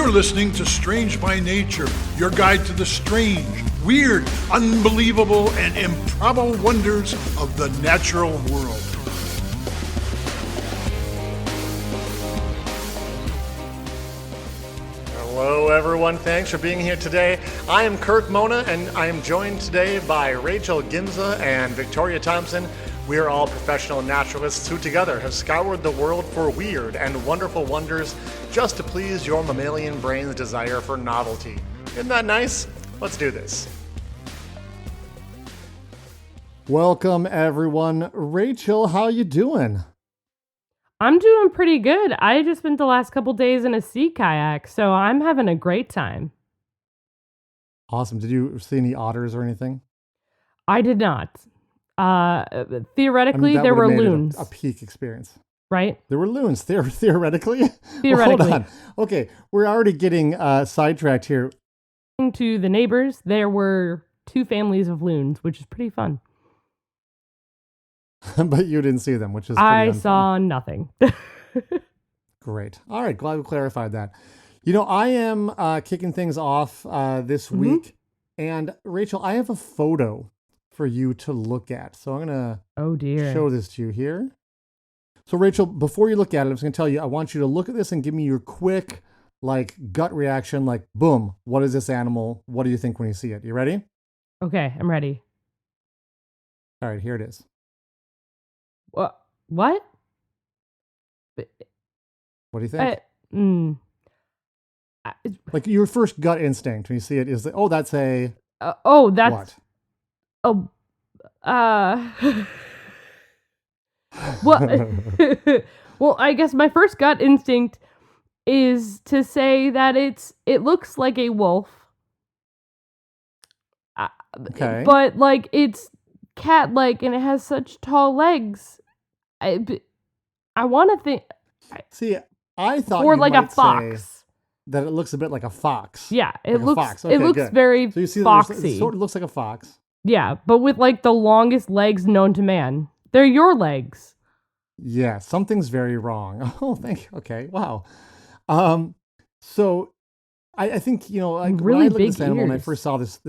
You're listening to Strange by Nature, your guide to the strange, weird, unbelievable, and improbable wonders of the natural world. Hello everyone, thanks for being here today. I am Kirk Mona and I am joined today by Rachel Ginza and Victoria Thompson. We are all professional naturalists who together have scoured the world for weird and wonderful wonders just to please your mammalian brain's desire for novelty. Isn't that nice? Let's do this. Welcome everyone. Rachel, how you doing? I'm doing pretty good. I just spent the last couple days in a sea kayak, so I'm having a great time. Awesome. Did you see any otters or anything? I did not. Theoretically, there were loons. A peak experience. Right? There were loons, theoretically? Theoretically. Well, hold on. Okay, we're already getting sidetracked here. To the neighbors, there were 2 families of loons, which is pretty fun. But you didn't see them, which is I saw nothing. Great. All right, glad we clarified that. You know, I am kicking things off this week, and Rachel, I have a photo for you to look at. So I'm going to show this to you here. So Rachel, before you look at it, I'm just going to tell you, I want you to look at this and give me your quick, gut reaction, boom, what is this animal? What do you think when you see it? You ready? Okay, I'm ready. All right, here it is. What? What do you think? Your first gut instinct when you see it is, that's a... that's... What? Oh, well, well, I guess my first gut instinct is to say that it looks like a wolf. Okay. But it's cat-like and it has such tall legs. I want to think. See, I thought or you like might a fox. Say that it looks a bit like a fox. Yeah, it looks. looks. Okay, it looks good. very so you see foxy. It sort of looks like a fox. Yeah, but with the longest legs known to man. They're your legs. Yeah, something's very wrong. Oh, thank you. Okay, wow. So I think really when I looked at big this animal ears. and I first saw this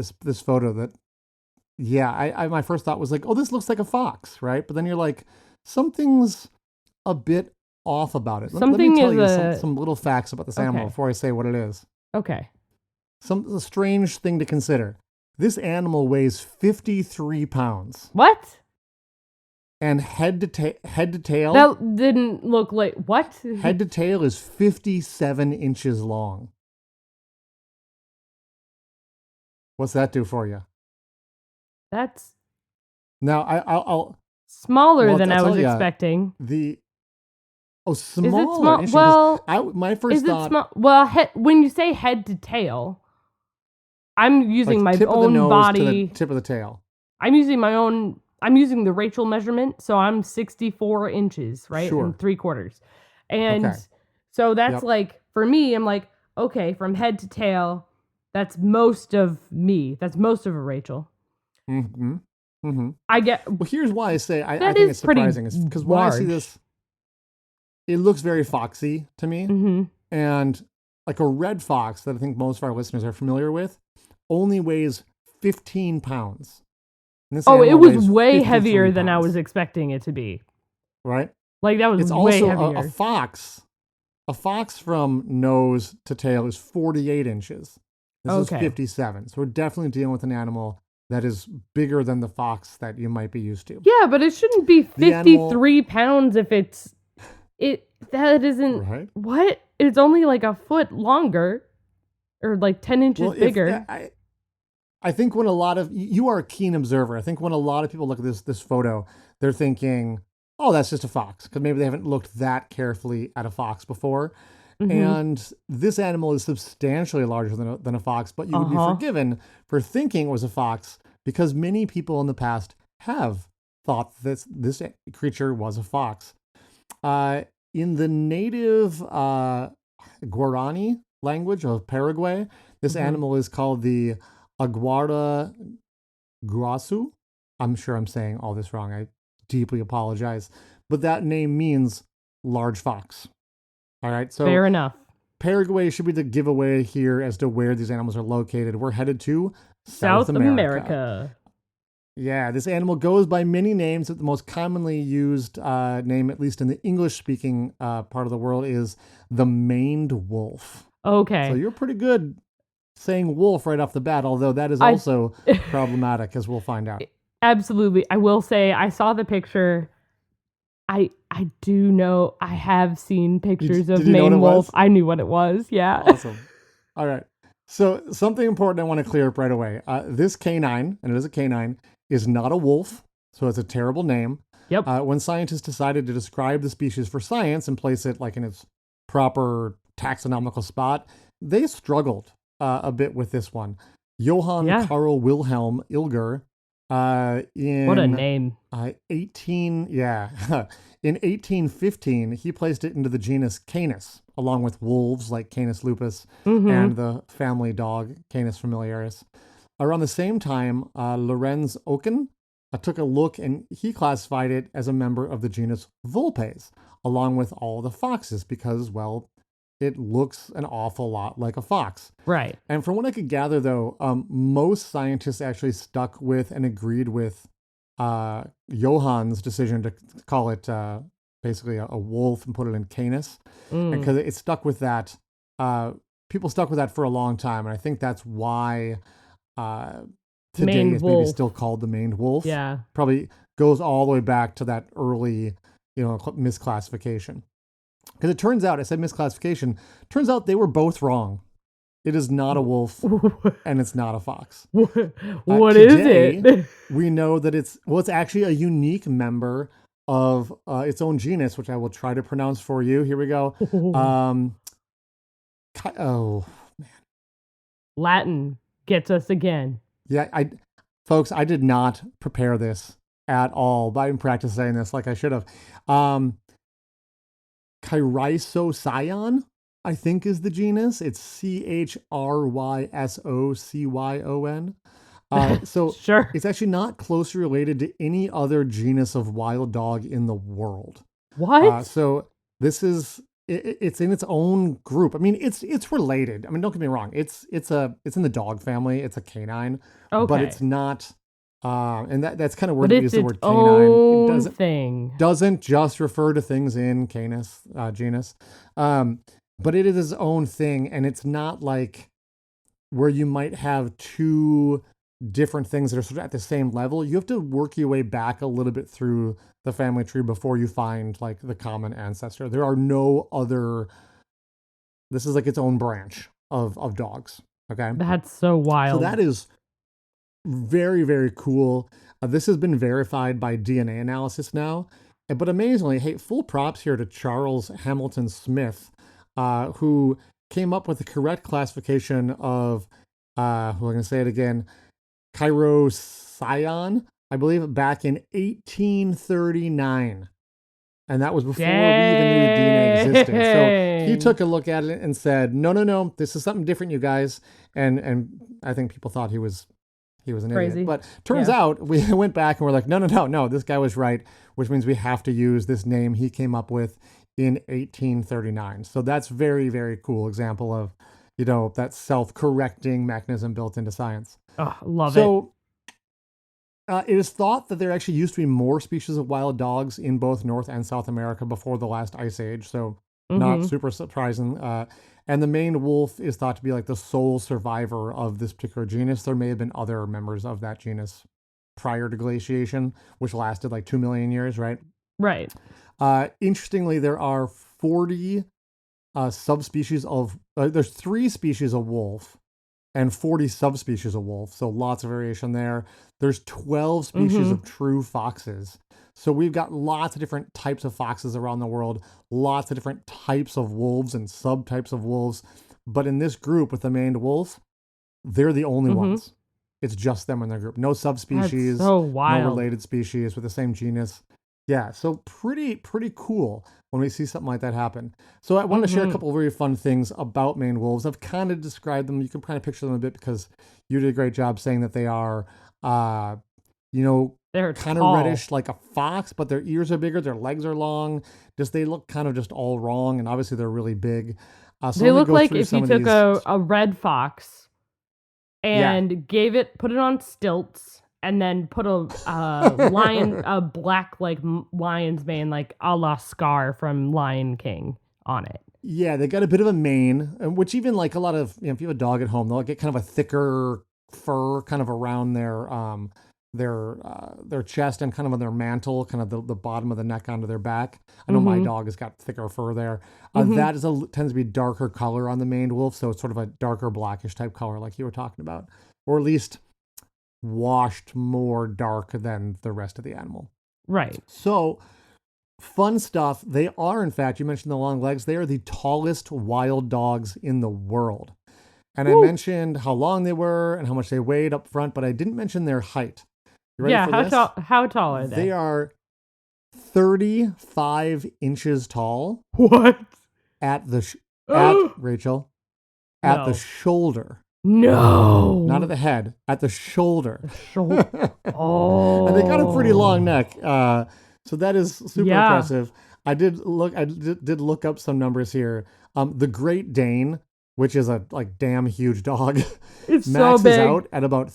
photo, that I my first thought was this looks like a fox, right? But then you're like, something's a bit off about it. Let me tell you some little facts about this animal before I say what it is. Okay. A strange thing to consider. This animal weighs 53 pounds. What? And head to tail. That didn't look like what? Head to tail is 57 inches long. What's that do for you? That's Now I'll smaller than I was expecting. Smaller. Is it small? Well, my first is thought. It small? Well, when you say head to tail, I'm using my tip own of the nose body. To the tip of the tail. I'm using my own. I'm using the Rachel measurement, so I'm 64 inches, right? Sure. And 3/4. And so that's for me, I'm like, okay, from head to tail, that's most of me. That's most of a Rachel. Mm-hmm. Mm-hmm. I get. Well, here's why I say I That think is it's surprising. pretty Because when I see large. this, it looks very foxy to me. Mm-hmm. And like a red fox that I think most of our listeners are familiar with only weighs 15 pounds. And this Oh, it animal was weighs way 53 heavier than I pounds, was expecting it to be. Right? That was It's way also heavier. a fox. A fox from nose to tail is 48 inches. This is 57. So we're definitely dealing with an animal that is bigger than the fox that you might be used to. Yeah, but it shouldn't be 53 pounds if that isn't Right? What? It's only a foot longer or 10 inches bigger. I think when you are a keen observer, I think when a lot of people look at this photo, they're thinking, oh, that's just a fox, because maybe they haven't looked that carefully at a fox before. Mm-hmm. And this animal is substantially larger than a fox, but you would be forgiven for thinking it was a fox because many people in the past have thought that this creature was a fox. In the native Guarani language of Paraguay, this animal is called the Aguara guasu. I'm sure I'm saying all this wrong. I deeply apologize. But that name means large fox. All right. So fair enough. Paraguay should be the giveaway here as to where these animals are located. We're headed to South America. Yeah, this animal goes by many names, but the most commonly used name, at least in the English-speaking part of the world, is the maned wolf. Okay. So you're pretty good saying wolf right off the bat, although that is also problematic, as we'll find out. Absolutely. I will say I saw the picture. I do know I have seen pictures of maned wolf. I knew what it was. Yeah. Awesome. All right. So something important I want to clear up right away. This canine, and it is a canine, is not a wolf, so it's a terrible name. Yep. When scientists decided to describe the species for science and place it like in its proper taxonomical spot, they struggled a bit with this one. Johann Carl Wilhelm Ilger, in what a name. 1815, he placed it into the genus Canis, along with wolves like Canis lupus and the family dog Canis familiaris. Around the same time, Lorenz Oken took a look and he classified it as a member of the genus Vulpes, along with all the foxes, because, well, it looks an awful lot like a fox. Right. And from what I could gather, though, most scientists actually stuck with and agreed with Johann's decision to call it basically a wolf and put it in Canis, because it stuck with that. People stuck with that for a long time, and I think that's why today is maybe still called the maned wolf. Yeah, probably goes all the way back to that early, misclassification. Because it turns out, I said misclassification. Turns out they were both wrong. It is not a wolf, and it's not a fox. What is it? We know that it's actually a unique member of its own genus, which I will try to pronounce for you. Here we go. Oh man, Latin gets us again. Yeah, folks, I did not prepare this at all, but I didn't practice saying this like I should have. Chrysosion, I think, is the genus. It's Chrysoscyon. So sure. It's actually not closely related to any other genus of wild dog in the world. What? So this is it's in its own group. I mean, it's related. I mean, don't get me wrong. It's in the dog family. It's a canine, but it's not. And that's kind of where they use the word canine. It doesn't just refer to things in Canis genus, but it is its own thing, and it's not like where you might have two different things that are sort of at the same level. You have to work your way back a little bit through the family tree before you find like the common ancestor. There are no other. This is like its own branch of dogs. Okay, that's so wild. So that is very, very cool. This has been verified by DNA analysis now. But amazingly, hey, full props here to Charles Hamilton Smith, who came up with the correct classification of, we're going to say it again, Chrysosion, I believe, back in 1839. And that was before we even knew DNA existed. So he took a look at it and said, no, this is something different, you guys. And I think people thought he was an crazy idiot. But turns out we went back and we're like, no, this guy was right, which means we have to use this name he came up with in 1839. So that's very, very cool example of, that self-correcting mechanism built into science. Oh, love it. So it is thought that there actually used to be more species of wild dogs in both North and South America before the last ice age. So not super surprising. And the maned wolf is thought to be like the sole survivor of this particular genus. There may have been other members of that genus prior to glaciation, which lasted like 2 million years, right? Right. Interestingly, there are 40 subspecies of, there's 3 species of wolf and 40 subspecies of wolf. So lots of variation there. There's 12 species of true foxes. So we've got lots of different types of foxes around the world, lots of different types of wolves and subtypes of wolves. But in this group with the maned wolf, they're the only ones. It's just them in their group. No subspecies, so wild. No related species with the same genus. Yeah, so pretty cool when we see something like that happen. So I want to share a couple of really fun things about maned wolves. I've kind of described them. You can kind of picture them a bit because you did a great job saying that they are, They're kind of tall. reddish like a fox, but their ears are bigger, their legs are long. They look kind of just all wrong, and obviously they're really big. So they look like if you took a red fox and put it on stilts, and then put a black like lion's mane, like a la Scar from Lion King on it. Yeah, they got a bit of a mane, which even like a lot of, if you have a dog at home, they'll get kind of a thicker fur kind of around their chest and kind of on their mantle, kind of the bottom of the neck onto their back. I know my dog has got thicker fur there. That tends to be darker color on the maned wolf, so it's sort of a darker blackish type color like you were talking about, or at least washed more dark than the rest of the animal. Right. So fun stuff. They are, in fact, you mentioned the long legs. They are the tallest wild dogs in the world. And I mentioned how long they were and how much they weighed up front, but I didn't mention their height. You ready for this? How tall are they? They are 35 inches tall. What? At Rachel, at the shoulder. No. Not at the head, at the shoulder. Oh. And they got a pretty long neck. So that is super impressive. I did look up some numbers here. The Great Dane, which is a damn huge dog, it's maxes so big. out at about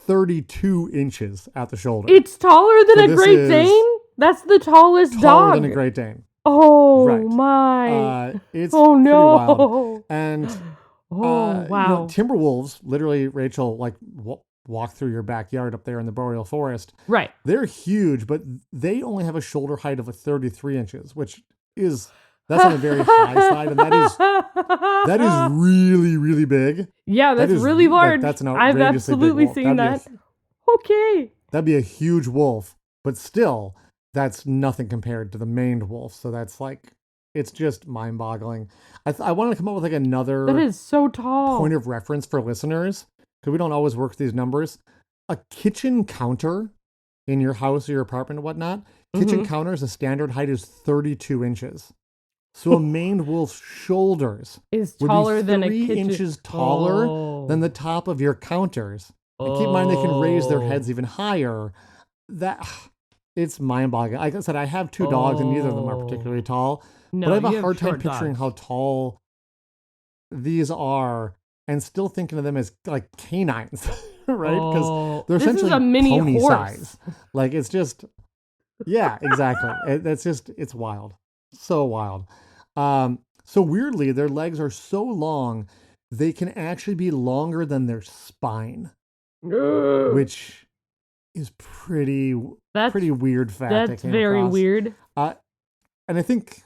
32 inches at the shoulder. It's taller than a Great Dane? That's the tallest dog. Taller than a Great Dane. Oh, right. My. It's no. pretty wild. And wow. Timberwolves, literally, Rachel, like walk through your backyard up there in the boreal forest. Right. They're huge, but they only have a shoulder height of 33 inches, which that's on a very high side, and that is really, really big. Yeah, that's really large. That's an I've outrageously absolutely big wolf. seen that. Okay. That'd be a huge wolf, but still, that's nothing compared to the maned wolf. So that's it's just mind-boggling. I wanted to come up with another that is so tall point of reference for listeners, because we don't always work these numbers. A kitchen counter in your house or your apartment and whatnot, kitchen counters, the standard height is 32 inches. So a maned wolf's shoulders is taller than a kitchen. 3 inches taller than the top of your counters. And keep in mind, they can raise their heads even higher. It's mind-boggling. Like I said, I have two dogs, and neither of them are particularly tall. No, but I have a hard time picturing how tall these are, and still thinking of them as like canines, right? Because they're essentially a mini pony horse. size. Like it's just, yeah, exactly. It's wild, so wild. So weirdly, their legs are so long, they can actually be longer than their spine, which is pretty weird fact. That's very weird. And I think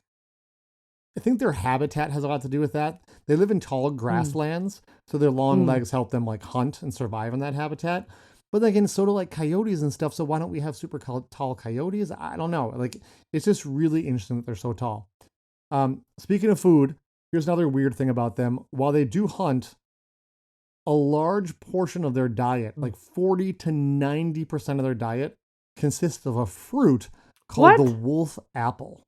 their habitat has a lot to do with that. They live in tall grasslands, so their long legs help them hunt and survive in that habitat. But again, so do coyotes and stuff. So why don't we have super tall coyotes? I don't know. It's just really interesting that they're so tall. Speaking of food, here's another weird thing about them. While they do hunt, a large portion of their diet, 40 to 90% of their diet, consists of a fruit called the wolf apple.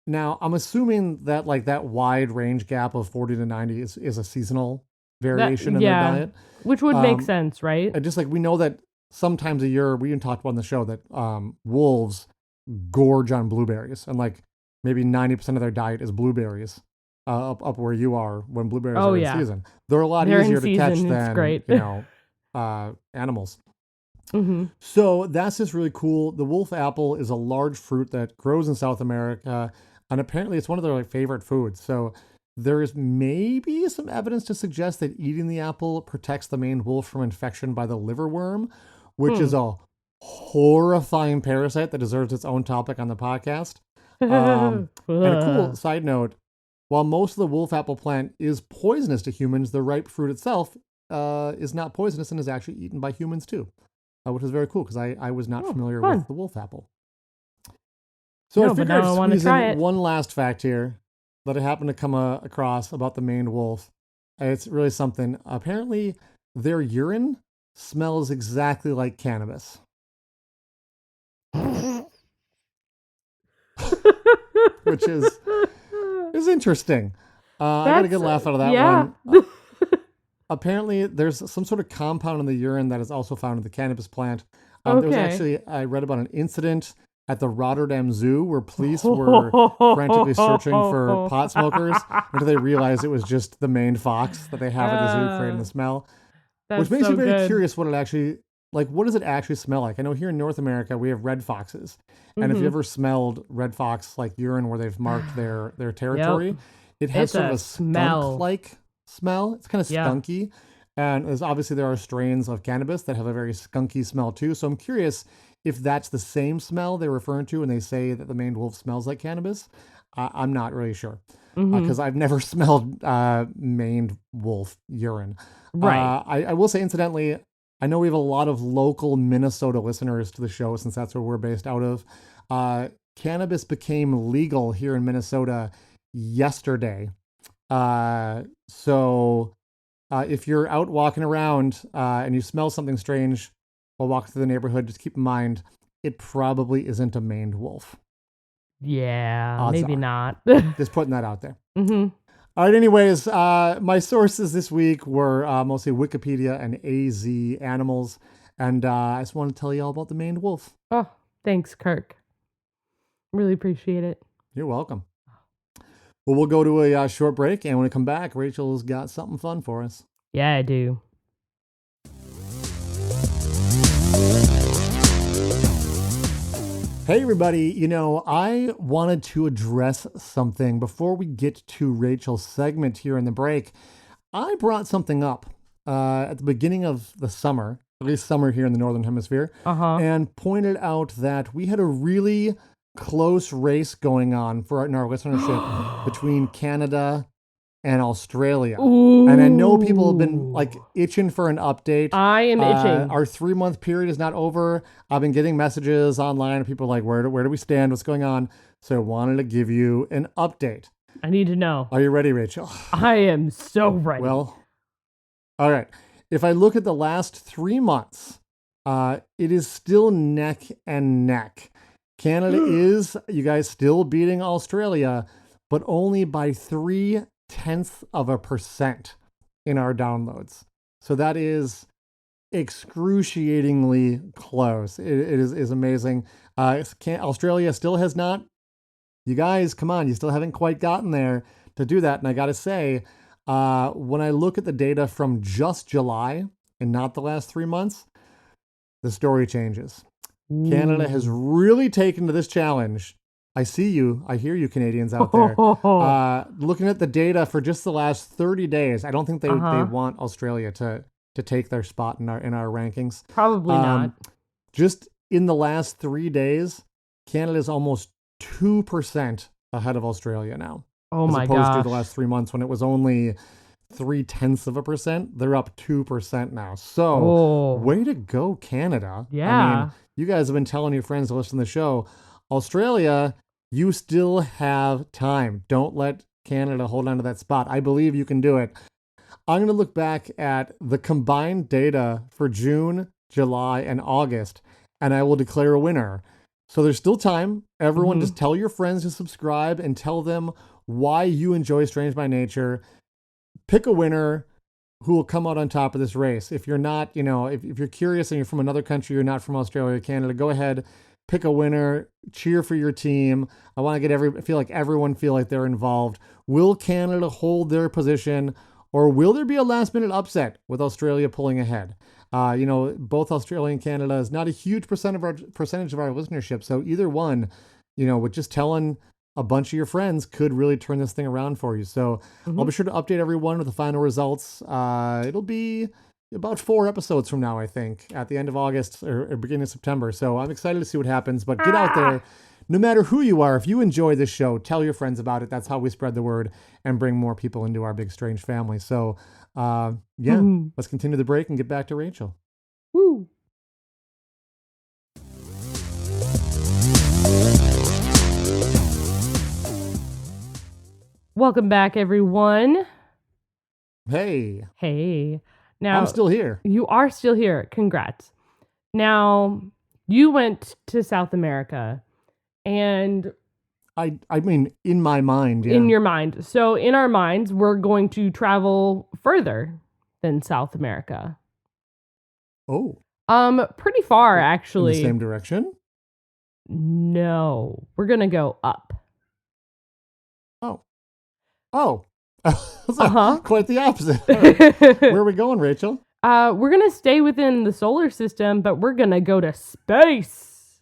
Now, I'm assuming that that wide range gap of 40 to 90 is a seasonal variation in their diet. Which would make sense, right? Just we know that sometimes a year, we even talked about on the show that wolves gorge on blueberries, and maybe 90% of their diet is blueberries up where you are when blueberries are in season. They're a lot easier to catch than animals. Mm-hmm. So that's just really cool. The wolf apple is a large fruit that grows in South America, and apparently it's one of their favorite foods. So there's maybe some evidence to suggest that eating the apple protects the maned wolf from infection by the liverworm, which is a horrifying parasite that deserves its own topic on the podcast. And a cool side note, while most of the wolf apple plant is poisonous to humans, the ripe fruit itself is not poisonous and is actually eaten by humans too, which is very cool because I was not familiar with the wolf apple. So I figured I'd squeeze in one last fact here that I happened to come across about the maned wolf. It's really something. Apparently, their urine smells exactly like cannabis. Which is interesting. I got a good laugh out of that one. Apparently, there's some sort of compound in the urine that is also found in the cannabis plant. There was actually, I read about an incident at the Rotterdam Zoo where police were frantically searching for pot smokers until they realized it was just the maned fox that they have at the zoo creating the smell. Which makes me very curious what does it actually smell like? I know here in North America we have red foxes. And if you ever smelled red fox like urine where they've marked their territory, it has sort of a skunk-like smell. It's kind of skunky. And obviously there are strains of cannabis that have a very skunky smell too. So I'm curious if that's the same smell they're referring to when they say that the maned wolf smells like cannabis. I'm not really sure because I've never smelled maned wolf urine. Right. I will say, incidentally, I know we have a lot of local Minnesota listeners to the show since that's where we're based out of. Cannabis became legal here in Minnesota yesterday. So if you're out walking around and you smell something strange while walking through the neighborhood, just keep in mind it probably isn't a maned wolf. Yeah, maybe not. Just putting that out there. All right, anyways, my sources this week were mostly Wikipedia and AZ Animals, and I just want to tell you all about the maned wolf. Oh, thanks, Kirk. Really appreciate it. You're welcome. Well, we'll go to a short break, and when we come back, Rachel's got something fun for us. Yeah, I do. Hey, everybody. I wanted to address something before we get to Rachel's segment here in the break. I brought something up at the beginning of the summer, at least summer here in the Northern Hemisphere, and pointed out that we had a really close race going on in our listenership between Canada and Australia. Ooh. And I know people have been itching for an update. I am itching. Our 3-month period is not over. I've been getting messages online. People are like, where do we stand? What's going on? So I wanted to give you an update. I need to know. Are you ready, Rachel? I am so ready. Well, all right. If I look at the last 3 months, it is still neck and neck. Canada is, you guys, still beating Australia, but only by 0.3% in our downloads. So that is excruciatingly close. It is amazing. Australia still has not, you guys, come on, you still haven't quite gotten there to do that. And I got to say, when I look at the data from just July and not the last 3 months, the story changes. Canada has really taken to this challenge. I see you. I hear you, Canadians out there. Looking at the data for just the last 30 days, I don't think they want Australia to take their spot in our rankings. Probably not. Just in the last 3 days, Canada is almost 2% ahead of Australia now. Oh my gosh. As opposed to the last 3 months when it was only 0.3%. They're up 2% now. So way to go, Canada. Yeah. I mean, you guys have been telling your friends to listen to the show. Australia, you still have time. Don't let Canada hold on to that spot. I believe you can do it. I'm going to look back at the combined data for June, July, and August, and I will declare a winner. So there's still time. Everyone, just tell your friends to subscribe and tell them why you enjoy Strange by Nature. Pick a winner who will come out on top of this race. If you're not, if you're curious and you're from another country, you're not from Australia or Canada, go ahead, pick a winner, cheer for your team. I want to everyone feel like they're involved. Will Canada hold their position, or will there be a last minute upset with Australia pulling ahead? Both Australia and Canada is not a huge percentage of our listenership. So either one, with just telling a bunch of your friends could really turn this thing around for you. So I'll be sure to update everyone with the final results. It'll be about 4 episodes from now, I think, at the end of August or beginning of September. So I'm excited to see what happens, but get out there. No matter who you are, if you enjoy this show, tell your friends about it. That's how we spread the word and bring more people into our big, strange family. So let's continue the break and get back to Rachel. Woo. Welcome back, everyone. Hey. Now, I'm still here. You are still here. Congrats. Now, you went to South America, and I mean, in my mind, yeah. In your mind. So, in our minds, we're going to travel further than South America. Oh. Pretty far, In actually. the same direction? No, we're gonna go up. Oh. Uh-huh. Quite the opposite. Right. Where are we going, Rachel? We're gonna stay within the solar system, but we're gonna go to space.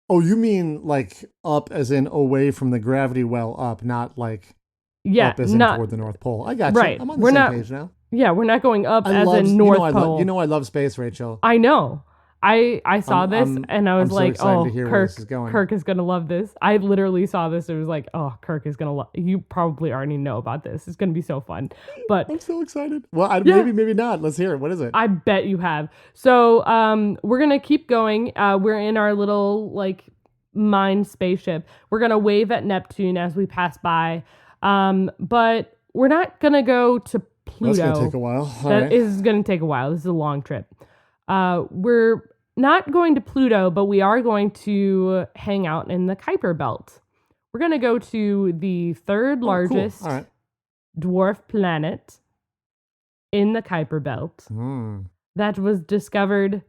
Oh, you mean like up as in away from the gravity well up, not like up as in toward the North Pole. I got right. you. I'm on the same page now. Yeah, we're not going up as in North North Pole. You know I love space, Rachel. I know. I saw this and I was like, so to hear where this is going. Kirk is going to love this. I literally saw this. It was like, oh, Kirk is going to love. You probably already know about this. It's going to be so fun. But I'm so excited. Well, maybe not. Let's hear it. What is it? I bet you have. So we're going to keep going. We're in our little like mine spaceship. We're going to wave at Neptune as we pass by. But we're not going to go to Pluto. That's going to take a while. That is going to take a while. This is a long trip. We're not going to Pluto, but we are going to hang out in the Kuiper Belt. We're going to go to the third largest dwarf planet in the Kuiper Belt that was discovered,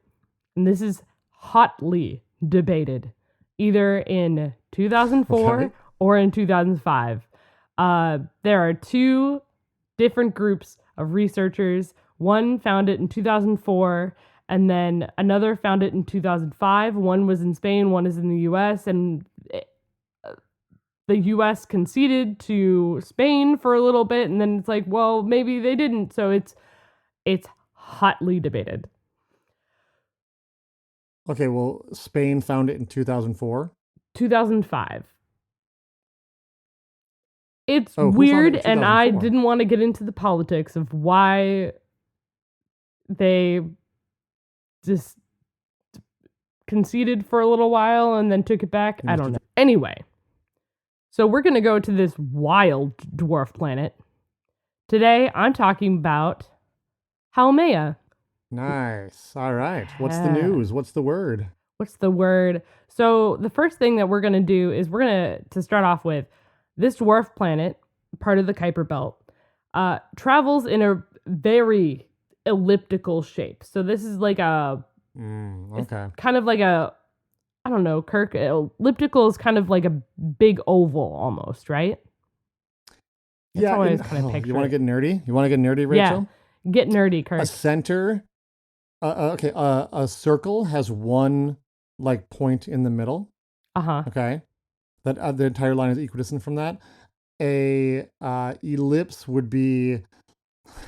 and this is hotly debated, either in 2004 or in 2005. There are two different groups of researchers. One found it in 2004, and then another found it in 2005. One was in Spain, one is in the U.S., and the U.S. conceded to Spain for a little bit, and then it's like, well, maybe they didn't. So it's hotly debated. Okay, well, Spain found it in 2004? 2005. It's weird, and I didn't want to get into the politics of why they just conceded for a little while and then took it back. I don't know. Anyway, so we're going to go to this wild dwarf planet. Today, I'm talking about Haumea. Nice. All right. What's the news? What's the word? So the first thing that we're going to do is to start off with, this dwarf planet, part of the Kuiper Belt, travels in a very elliptical shape. So this is like it's kind of like I don't know, Kirk, elliptical is kind of like a big oval almost, right? That's how I was kind of picture. You want to get nerdy? Rachel? Yeah, get nerdy, Kirk. A center, a circle has one like point in the middle. Okay. That the entire line is equidistant from that. A ellipse would be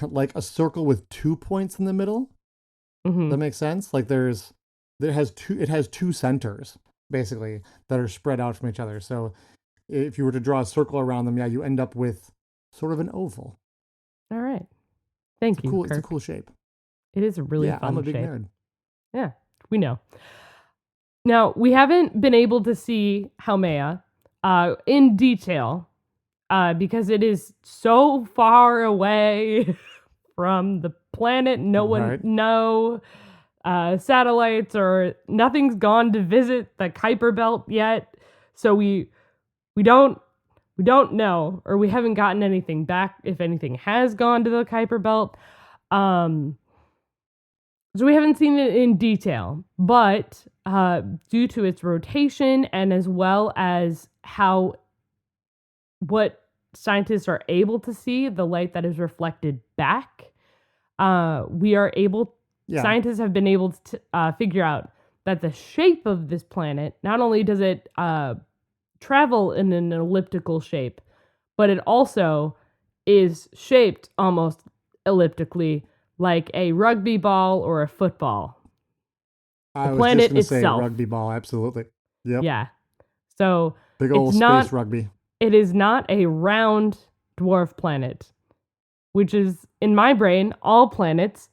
like a circle with 2 points in the middle. That makes sense. Like it has two centers basically that are spread out from each other. So if you were to draw a circle around them, you end up with sort of an oval. All right. Thank you. It's a cool shape. It is a really fun shape. I'm a big nerd. Yeah, we know. Now, we haven't been able to see Haumea in detail because it is so far away from the planet. No satellites or nothing's gone to visit the Kuiper Belt yet. So we don't know, or we haven't gotten anything back if anything has gone to the Kuiper Belt. So we haven't seen it in detail, but due to its rotation and as well as what scientists are able to see, the light that is reflected back, scientists have been able to figure out that the shape of this planet, not only does it travel in an elliptical shape, but it also is shaped almost elliptically like a rugby ball or a football. I was just going to say rugby ball, absolutely. Yep. Yeah. So big old space rugby. It is not a round dwarf planet, which is, in my brain, all planets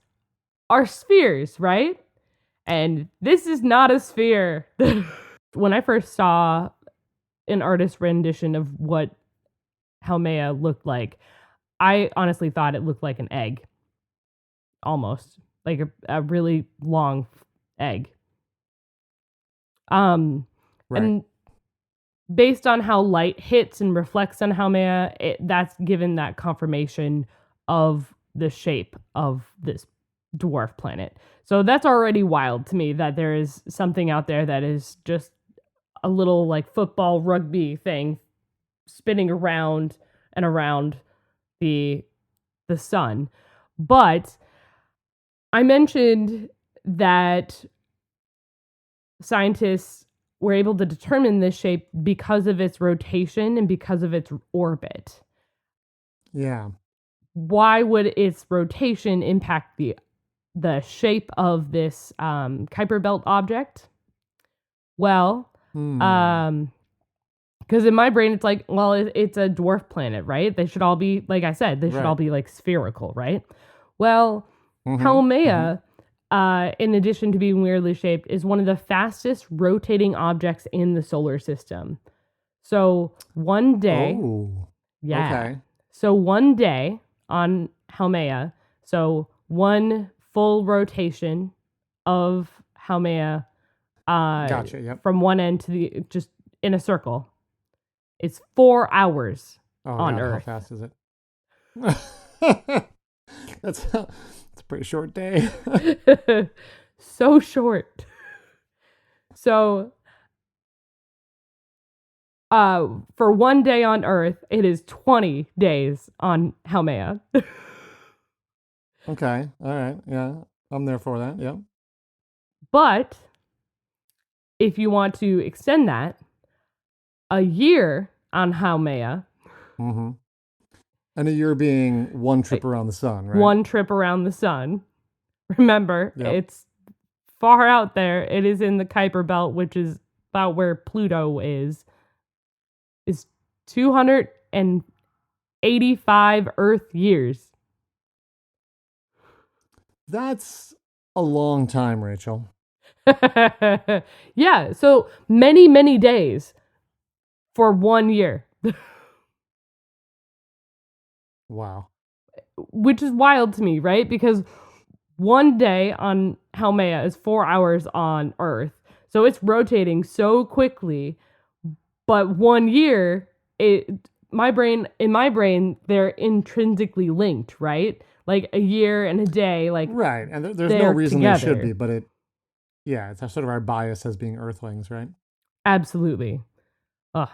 are spheres, right? And this is not a sphere. When I first saw an artist rendition of what Haumea looked like, I honestly thought it looked like an egg. Almost. Like a really long egg. Right. And based on how light hits and reflects on Haumea, that's given that confirmation of the shape of this dwarf planet. So that's already wild to me that there is something out there that is just a little like football rugby thing spinning around and around the sun. But I mentioned that scientists were able to determine this shape because of its rotation and because of its orbit. Yeah. Why would its rotation impact the shape of this Kuiper Belt object? Well, because in my brain it's like, well, it's a dwarf planet, right? They should all be, like I said, they should all be like spherical, right? Well, Haumea, in addition to being weirdly shaped, is one of the fastest rotating objects in the solar system. So one day, Okay. So one day on Haumea, so one full rotation of Haumea, Gotcha. Yep. from one end to just in a circle, it's 4 hours on God, Earth. How fast is it? That's a pretty short day. So short. So, for one day on Earth, it is 20 days on Haumea. Okay. All right. Yeah. I'm there for that. Yeah. But if you want to extend that, a year on Haumea, And a year being one trip around the sun, right? one trip around the sun. Remember, it's far out there. It is in the Kuiper Belt, which is about where Pluto is 285 Earth years. That's a long time, Rachel. Yeah, so many, many days for 1 year. Wow. Which is wild to me, right? Because one day on Haumea is 4 hours on Earth. So it's rotating so quickly. But 1 year, in my brain, they're intrinsically linked, right? Like a year and a day, like Right. And there's no they're reason together. they should be, but it's sort of our bias as being Earthlings, right? Absolutely. Ugh.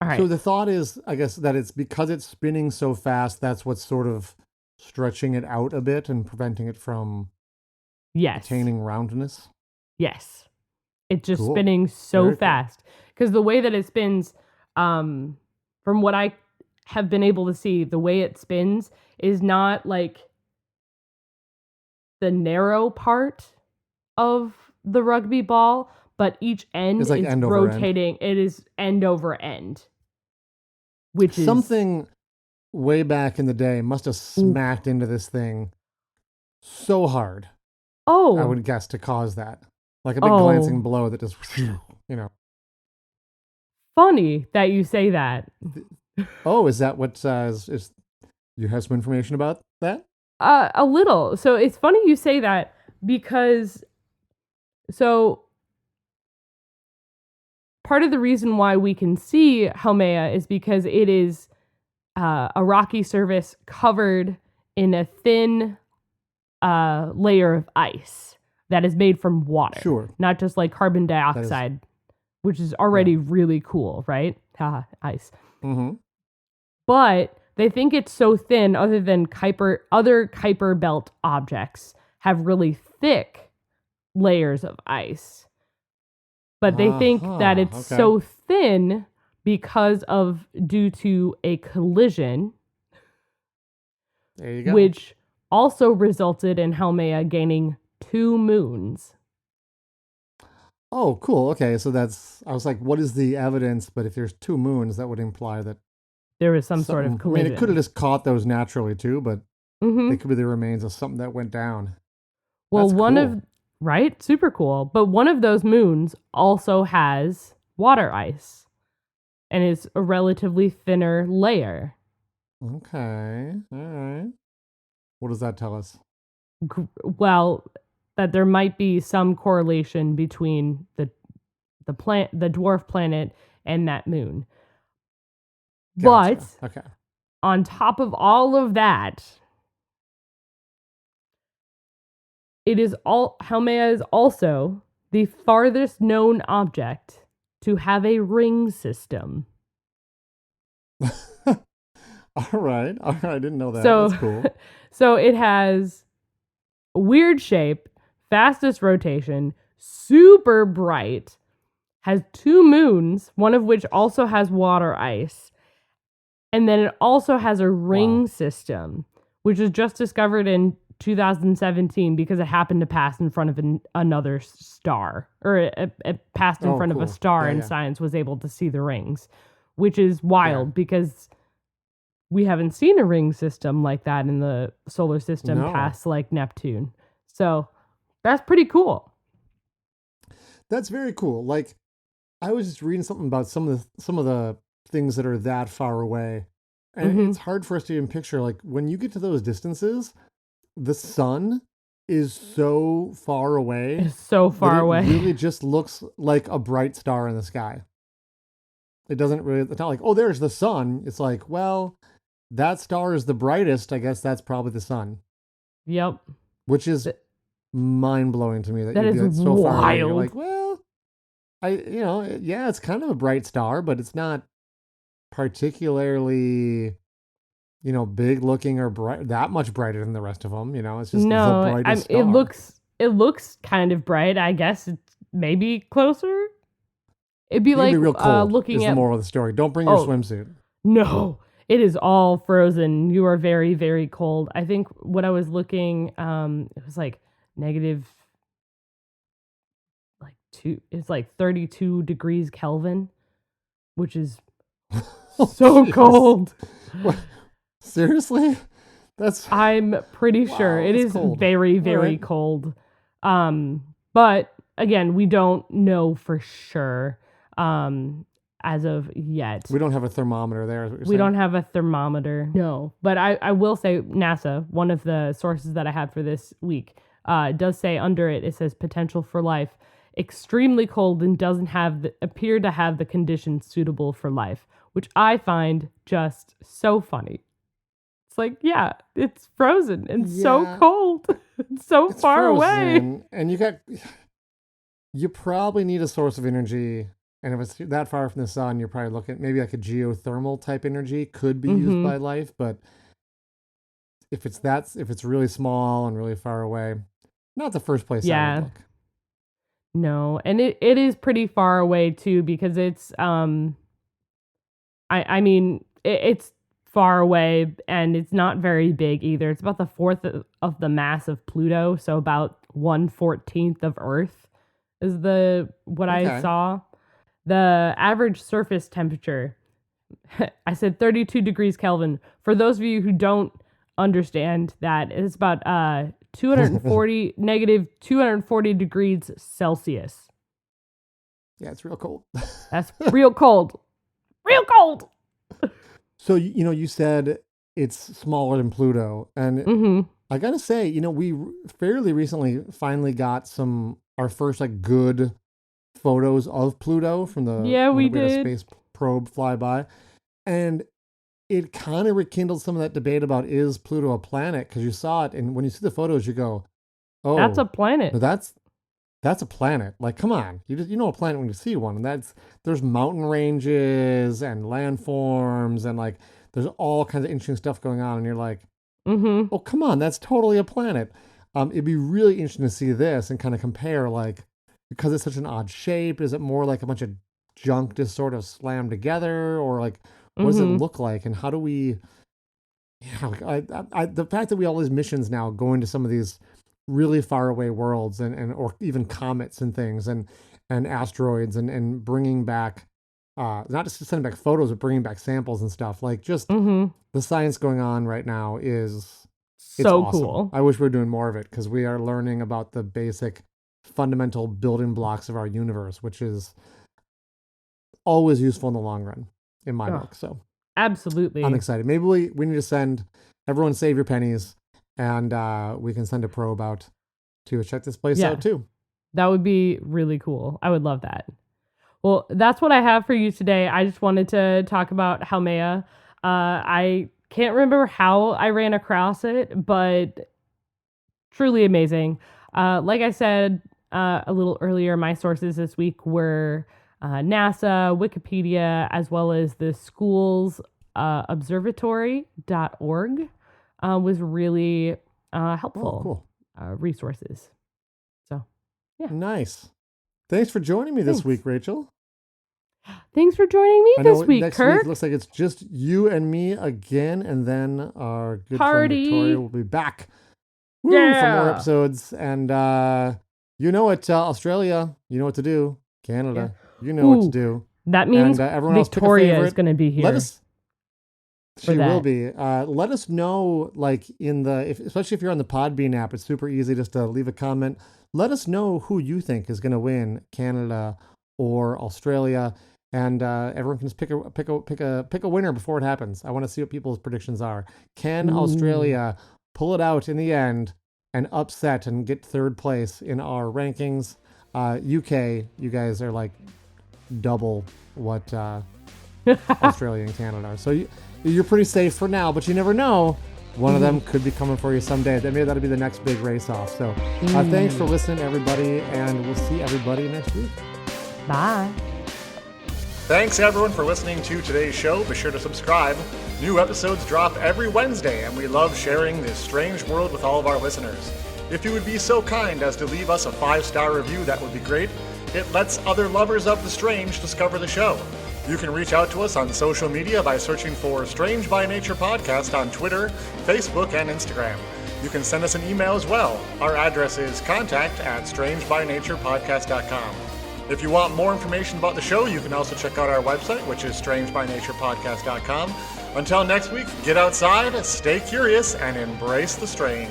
All right. So the thought is, I guess, that it's because it's spinning so fast, that's what's sort of stretching it out a bit and preventing it from attaining roundness. Yes. It's just Cool. spinning so Very cool. fast. Because the way that it spins, from what I have been able to see, the way it spins is not like the narrow part of the rugby ball, but each end It's like is end over end. rotating. It is end over end. Which is Something way back in the day must have smacked into this thing so hard, I would guess, to cause that. Like a big glancing blow that just, funny that you say that. Oh, is that what is you have some information about that? A little. So it's funny you say that because part of the reason why we can see Haumea is because it is a rocky surface covered in a thin layer of ice that is made from water. Sure. Not just like carbon dioxide, which is already really cool, right? Haha, ice. Mm-hmm. But they think it's so thin, other Kuiper Belt objects have really thick layers of ice. But they think that it's so thin due to a collision, There you go. which also resulted in Haumea gaining 2 moons. Oh, cool. Okay, so I was like, what is the evidence? But if there's 2 moons, that would imply that There was some sort of collision. I mean, it could have just caught those naturally too, but they could be the remains of something that went down. Well, That's cool. right? Super cool. But one of those moons also has water ice and is a relatively thinner layer. Okay. All right. What does that tell us? Well, that there might be some correlation between the dwarf planet and that moon. Gotcha. But okay. on top of all of that, Haumea is also the farthest known object to have a ring system. All right. I didn't know that. So, That's cool. so it has a weird shape, fastest rotation, super bright, has 2 moons, one of which also has water ice. And then it also has a ring system, which was just discovered in 2017 because it happened to pass in front of another star, or it passed in front of a star, and science was able to see the rings, which is wild because we haven't seen a ring system like that in the solar system past like Neptune. So that's pretty cool. That's very cool. Like, I was just reading something about some of the things that are that far away, and it's hard for us to even picture. Like, when you get to those distances, the sun is so far away. It's so far away. It really just looks like a bright star in the sky. It doesn't really. It's not like, oh, there's the sun. It's like, well, that star is the brightest. I guess that's probably the sun. Yep. Which is mind blowing to me. That is so far away. You're wild. like, well, it's kind of a bright star, but it's not particularly, big looking or bright, that much brighter than the rest of them. It's just the brightest star. It looks kind of bright. I guess it's maybe closer. It'd be like real cold looking is at the moral of the story. Don't bring your swimsuit. No, it is all frozen. You are very, very cold. I think when I was looking, it was like negative, like 2. It's like 32 degrees Kelvin, which is so cold. What? Seriously? I'm pretty sure it is cold. very, very cold. But again, we don't know for sure as of yet. We don't have a thermometer there. Is what you're We saying? don't have a thermometer. No. But I will say NASA, one of the sources that I had for this week, does say under it says potential for life, extremely cold and doesn't appear to have the conditions suitable for life, which I find just so funny. It's like, yeah, it's frozen and so cold. It's It's far frozen, away. and you probably need a source of energy. And if it's that far from the sun, you're probably looking at maybe like a geothermal type energy could be used by life. But if it's really small and really far away, not the first place I would look. No, and it is pretty far away too, because it's it's far away and it's not very big either. It's about the 4th of the mass of Pluto, so about 1/14 of Earth is what I saw. The average surface temperature, I said 32 degrees Kelvin. For those of you who don't understand that, it's about negative 240 degrees Celsius. Yeah, it's real cold. That's real cold. Real cold. So, you said it's smaller than Pluto. And I got to say, we fairly recently finally got our first like good photos of Pluto from the we had a did. space probe flyby. And it kind of rekindled some of that debate about, is Pluto a planet? Because you saw it, and when you see the photos, you go, oh, That's a planet. no, that's a planet. Like, come on, you know a planet when you see one, and there's mountain ranges and landforms, and like there's all kinds of interesting stuff going on, and you're like, oh, come on, that's totally a planet. It'd be really interesting to see this and kind of compare, like, because it's such an odd shape, is it more like a bunch of junk just sort of slammed together, or like what does it look like, and how do we? Yeah, like the fact that we have all these missions now going to some of these really far away worlds and or even comets and things and asteroids and bringing back not just sending back photos but bringing back samples and stuff, like just the science going on right now is so awesome. cool. I wish we were doing more of it, because we are learning about the basic fundamental building blocks of our universe, which is always useful in the long run in my book. So absolutely, I'm excited. Maybe we need to send everyone, save your pennies, and we can send a probe out to check this place out too. That would be really cool. I would love that. Well, that's what I have for you today. I just wanted to talk about Haumea. I can't remember how I ran across it, but truly amazing. Like I said a little earlier, my sources this week were NASA, Wikipedia, as well as the school's observatory.org was really helpful. Cool. Resources. So, yeah. Nice. Thanks for joining me this week, Rachel. Thanks for joining me this week, next Kirk. Week looks like it's just you and me again, and then our good Party. friend Victoria will be back for Yeah. more episodes. And you know it, Australia. You know what to do. Canada. You know what to do. That means and, everyone else Victoria is going to be here. She will be. Let us know, like especially if you're on the Podbean app, it's super easy just to leave a comment. Let us know who you think is going to win, Canada or Australia, and everyone can just pick a winner before it happens. I want to see what people's predictions are. Can Australia pull it out in the end and upset and get third place in our rankings? UK, you guys are like double what Australia and Canada are. So you're pretty safe for now, but you never know. One of them could be coming for you someday. Maybe that'll be the next big race off. So thanks for listening, everybody, and we'll see everybody next week. Bye. Thanks, everyone, for listening to today's show. Be sure to subscribe. New episodes drop every Wednesday, and we love sharing this strange world with all of our listeners. If you would be so kind as to leave us a 5-star review, that would be great. It lets other lovers of the strange discover the show. You can reach out to us on social media by searching for Strange by Nature Podcast on Twitter, Facebook, and Instagram. You can send us an email as well. Our address is contact@strangebynaturepodcast.com. If you want more information about the show, you can also check out our website, which is strangebynaturepodcast.com. Until next week, get outside, stay curious, and embrace the strange.